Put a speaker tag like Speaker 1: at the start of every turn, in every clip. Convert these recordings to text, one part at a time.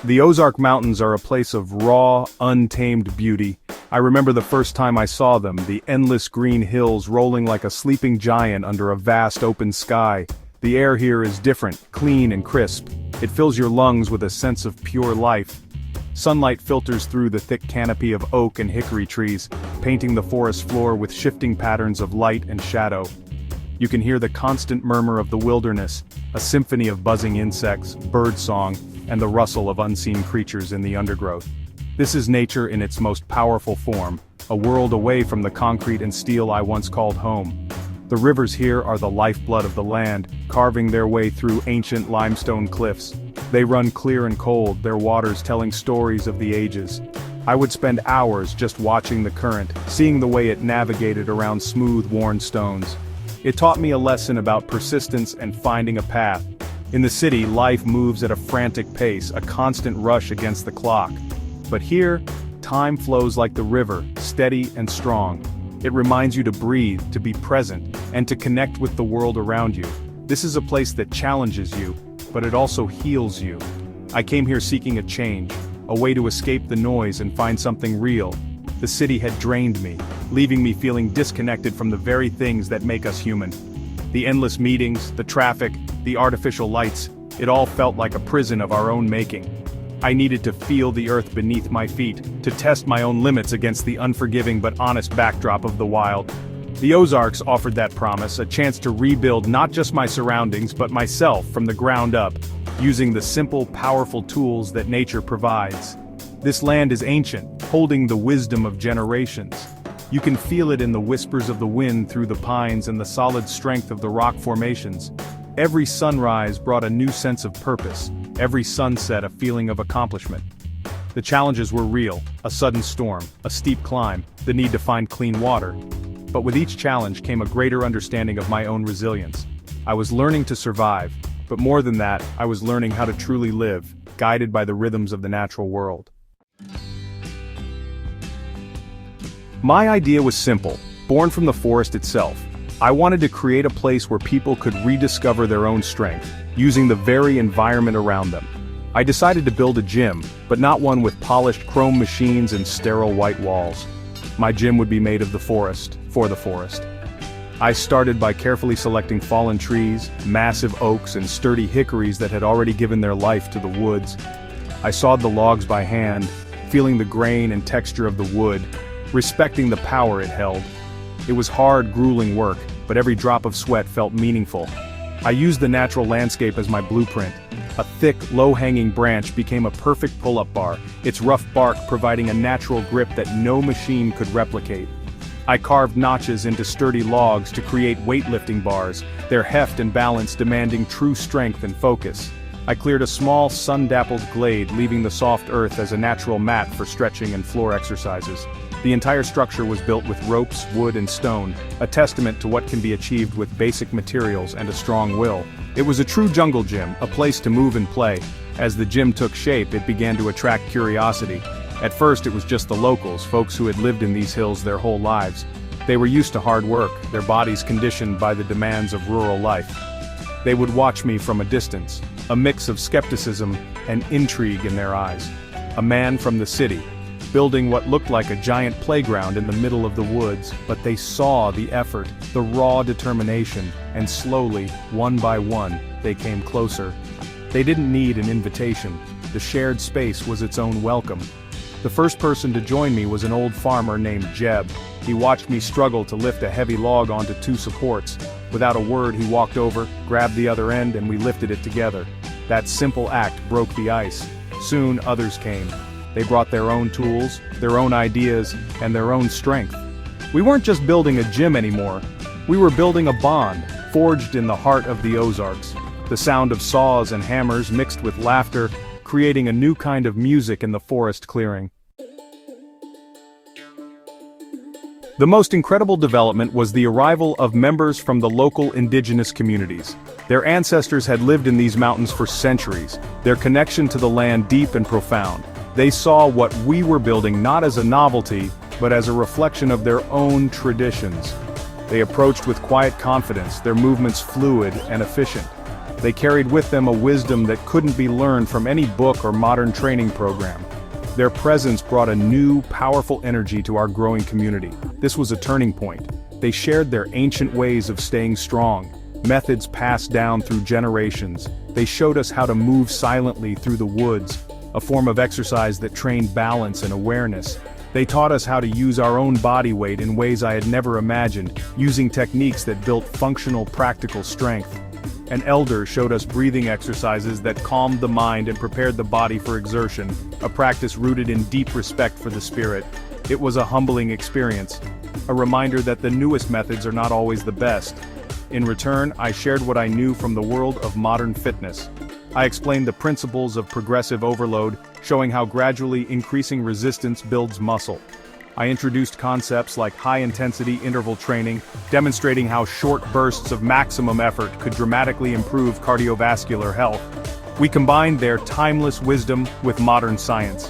Speaker 1: The Ozark Mountains are a place of raw, untamed beauty. I remember the first time I saw them, the endless green hills rolling like a sleeping giant under a vast open sky. The air here is different, clean and crisp. It fills your lungs with a sense of pure life. Sunlight filters through the thick canopy of oak and hickory trees, painting the forest floor with shifting patterns of light and shadow. You can hear the constant murmur of the wilderness, a symphony of buzzing insects, birdsong, and the rustle of unseen creatures in the undergrowth. This is nature in its most powerful form, a world away from the concrete and steel I once called home. The rivers here are the lifeblood of the land, carving their way through ancient limestone cliffs. They run clear and cold, their waters telling stories of the ages. I would spend hours just watching the current, seeing the way it navigated around smooth, worn stones. It taught me a lesson about persistence and finding a path. In the city, life moves at a frantic pace, a constant rush against the clock. But here, time flows like the river, steady and strong. It reminds you to breathe, to be present, and to connect with the world around you. This is a place that challenges you, but it also heals you. I came here seeking a change, a way to escape the noise and find something real. The city had drained me, leaving me feeling disconnected from the very things that make us human. The endless meetings, the traffic, the artificial lights, it all felt like a prison of our own making. I needed to feel the earth beneath my feet, to test my own limits against the unforgiving but honest backdrop of the wild. The Ozarks offered that promise, a chance to rebuild not just my surroundings but myself from the ground up, using the simple, powerful tools that nature provides. This land is ancient, holding the wisdom of generations. You can feel it in the whispers of the wind through the pines and the solid strength of the rock formations. Every sunrise brought a new sense of purpose, every sunset a feeling of accomplishment. The challenges were real, a sudden storm, a steep climb, the need to find clean water. But with each challenge came a greater understanding of my own resilience. I was learning to survive, but more than that, I was learning how to truly live, guided by the rhythms of the natural world. My idea was simple, born from the forest itself. I wanted to create a place where people could rediscover their own strength, using the very environment around them. I decided to build a gym, but not one with polished chrome machines and sterile white walls. My gym would be made of the forest, for the forest. I started by carefully selecting fallen trees, massive oaks and sturdy hickories that had already given their life to the woods. I sawed the logs by hand, feeling the grain and texture of the wood, respecting the power it held. It was hard, grueling work, but every drop of sweat felt meaningful. I used the natural landscape as my blueprint. A thick, low-hanging branch became a perfect pull-up bar, its rough bark providing a natural grip that no machine could replicate. I carved notches into sturdy logs to create weightlifting bars, their heft and balance demanding true strength and focus. I cleared a small, sun-dappled glade, leaving the soft earth as a natural mat for stretching and floor exercises. The entire structure was built with ropes, wood and stone, a testament to what can be achieved with basic materials and a strong will. It was a true jungle gym, a place to move and play. As the gym took shape, it began to attract curiosity. At first it was just the locals, folks who had lived in these hills their whole lives. They were used to hard work, their bodies conditioned by the demands of rural life. They would watch me from a distance, a mix of skepticism and intrigue in their eyes. A man from the city, building what looked like a giant playground in the middle of the woods, but they saw the effort, the raw determination, and slowly, one by one, they came closer. They didn't need an invitation. The shared space was its own welcome. The first person to join me was an old farmer named Jeb. He watched me struggle to lift a heavy log onto two supports. Without a word, he walked over, grabbed the other end, and we lifted it together. That simple act broke the ice. Soon others came. They brought their own tools, their own ideas, and their own strength. We weren't just building a gym anymore. We were building a bond, forged in the heart of the Ozarks. The sound of saws and hammers mixed with laughter, creating a new kind of music in the forest clearing. The most incredible development was the arrival of members from the local indigenous communities. Their ancestors had lived in these mountains for centuries, their connection to the land deep and profound. They saw what we were building not as a novelty, but as a reflection of their own traditions. They approached with quiet confidence, their movements fluid and efficient. They carried with them a wisdom that couldn't be learned from any book or modern training program. Their presence brought a new, powerful energy to our growing community. This was a turning point. They shared their ancient ways of staying strong, methods passed down through generations. They showed us how to move silently through the woods, a form of exercise that trained balance and awareness. They taught us how to use our own body weight in ways I had never imagined, using techniques that built functional, practical strength. An elder showed us breathing exercises that calmed the mind and prepared the body for exertion, a practice rooted in deep respect for the spirit. It was a humbling experience, a reminder that the newest methods are not always the best. In return, I shared what I knew from the world of modern fitness. I explained the principles of progressive overload, showing how gradually increasing resistance builds muscle. I introduced concepts like high-intensity interval training, demonstrating how short bursts of maximum effort could dramatically improve cardiovascular health. We combined their timeless wisdom with modern science.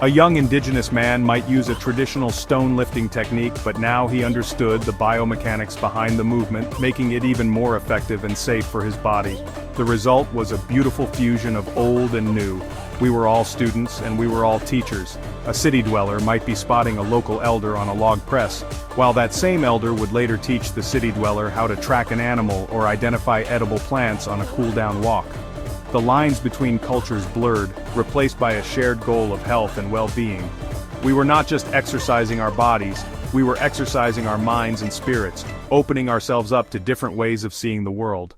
Speaker 1: A young Indigenous man might use a traditional stone lifting technique, but now he understood the biomechanics behind the movement, making it even more effective and safe for his body. The result was a beautiful fusion of old and new. We were all students, and we were all teachers. A city dweller might be spotting a local elder on a log press, while that same elder would later teach the city dweller how to track an animal or identify edible plants on a cool-down walk. The lines between cultures blurred, replaced by a shared goal of health and well-being. We were not just exercising our bodies, we were exercising our minds and spirits, opening ourselves up to different ways of seeing the world.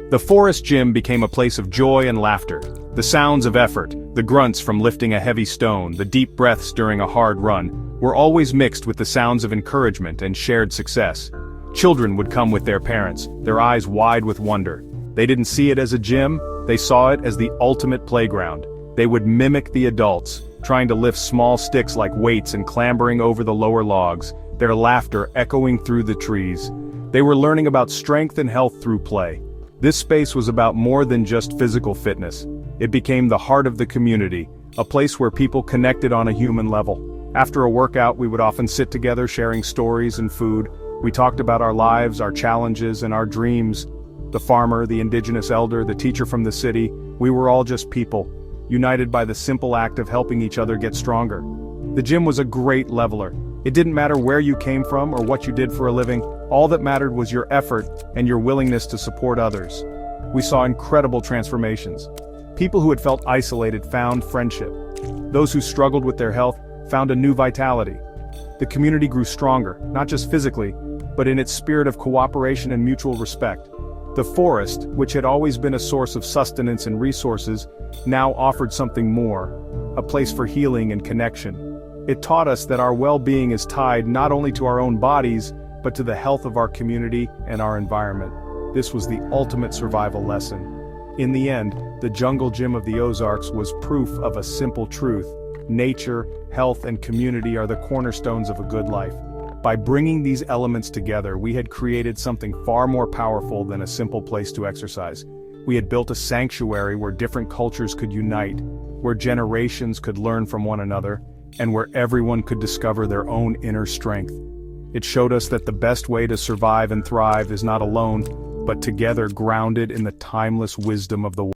Speaker 1: The forest gym became a place of joy and laughter. The sounds of effort, the grunts from lifting a heavy stone, the deep breaths during a hard run, were always mixed with the sounds of encouragement and shared success. Children would come with their parents, their eyes wide with wonder. They didn't see it as a gym, they saw it as the ultimate playground. They would mimic the adults, trying to lift small sticks like weights and clambering over the lower logs, their laughter echoing through the trees. They were learning about strength and health through play. This space was about more than just physical fitness. It became the heart of the community, a place where people connected on a human level. After a workout, we would often sit together sharing stories and food. We talked about our lives, our challenges, and our dreams. The farmer, the Indigenous elder, the teacher from the city, we were all just people, united by the simple act of helping each other get stronger. The gym was a great leveler. It didn't matter where you came from or what you did for a living, all that mattered was your effort and your willingness to support others. We saw incredible transformations. People who had felt isolated found friendship. Those who struggled with their health found a new vitality. The community grew stronger, not just physically, but in its spirit of cooperation and mutual respect. The forest, which had always been a source of sustenance and resources, now offered something more, a place for healing and connection. It taught us that our well-being is tied not only to our own bodies, but to the health of our community and our environment. This was the ultimate survival lesson. In the end, the jungle gym of the Ozarks was proof of a simple truth. Nature, health, and community are the cornerstones of a good life. By bringing these elements together, we had created something far more powerful than a simple place to exercise. We had built a sanctuary where different cultures could unite, where generations could learn from one another, and where everyone could discover their own inner strength. It showed us that the best way to survive and thrive is not alone, but together, grounded in the timeless wisdom of the world.